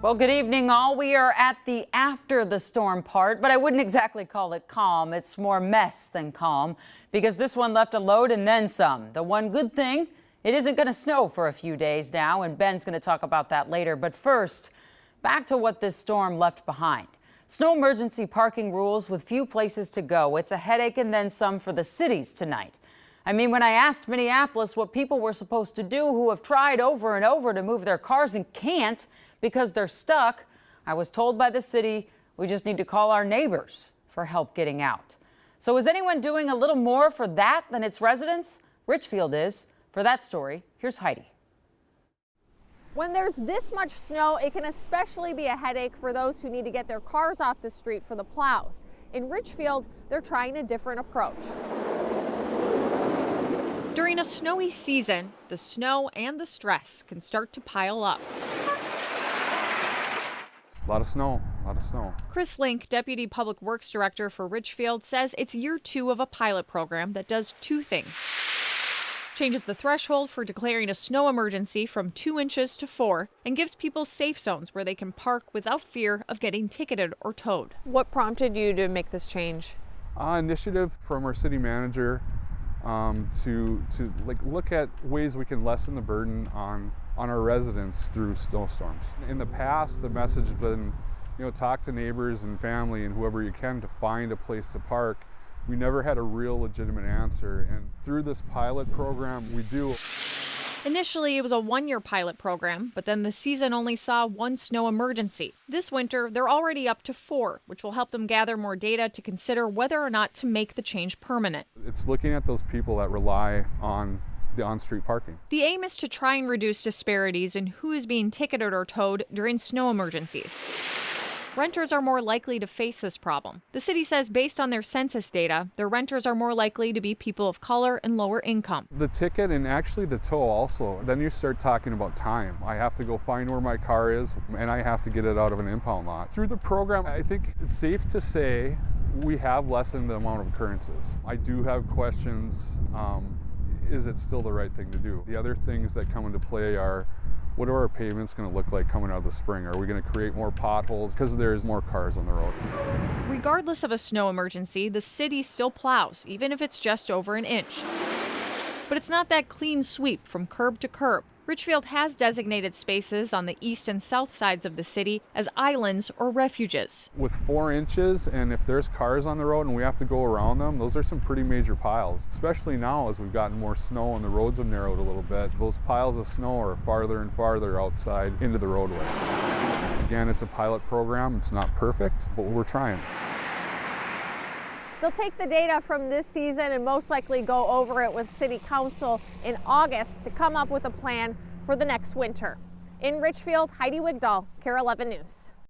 Well, good evening, all. We are at the after the storm part, but I wouldn't exactly call it calm. It's more mess than calm because this one left a load and then some. The one good thing, it isn't going to snow for a few days now, and Ben's going to talk about that later. But first, back to what this storm left behind. Snow emergency parking rules with few places to go. It's a headache and then some for the cities tonight. I mean, when I asked Minneapolis what people were supposed to do who have tried over and over to move their cars and can't because they're stuck, I was told by the city we just need to call our neighbors for help getting out. So is anyone doing a little more for that than its residents? Richfield is. For that story, here's Heidi. When there's this much snow, it can especially be a headache for those who need to get their cars off the street for the plows. In Richfield, they're trying a different approach. During a snowy season, the snow and the stress can start to pile up. A lot of snow, Chris Link, Deputy Public Works Director for Richfield, says it's year 2 of a pilot program that does 2 things. Changes the threshold for declaring a snow emergency from 2 inches to 4 and gives people safe zones where they can park without fear of getting ticketed or towed. What prompted you to make this change? Initiative from our city manager to look at ways we can lessen the burden on our residents through snowstorms. In the past, the message has been, talk to neighbors and family and whoever you can to find a place to park. We never had a real legitimate answer, and through this pilot program, we do. Initially, it was a 1-year pilot program, but then the season only saw 1 snow emergency. This winter, they're already up to 4, which will help them gather more data to consider whether or not to make the change permanent. It's looking at those people that rely on the on-street parking. The aim is to try and reduce disparities in who is being ticketed or towed during snow emergencies. Renters are more likely to face this problem. The city says based on their census data, their renters are more likely to be people of color and lower income. The ticket and actually the tow also, then you start talking about time. I have to go find where my car is and I have to get it out of an impound lot. Through the program, I think it's safe to say we have lessened the amount of occurrences. I do have questions, is it still the right thing to do? The other things that come into play are, what are our pavements going to look like coming out of the spring? Are we going to create more potholes because there's more cars on the road? Regardless of a snow emergency, the city still plows, even if it's just over an inch. But it's not that clean sweep from curb to curb. Richfield has designated spaces on the east and south sides of the city as islands or refuges. With 4 inches, and if there's cars on the road and we have to go around them, those are some pretty major piles. Especially now as we've gotten more snow and the roads have narrowed a little bit, those piles of snow are farther and farther outside into the roadway. Again, it's a pilot program. It's not perfect, but we're trying. They'll take the data from this season and most likely go over it with City Council in August to come up with a plan for the next winter. In Richfield, Heidi Wigdahl, KARE 11 News.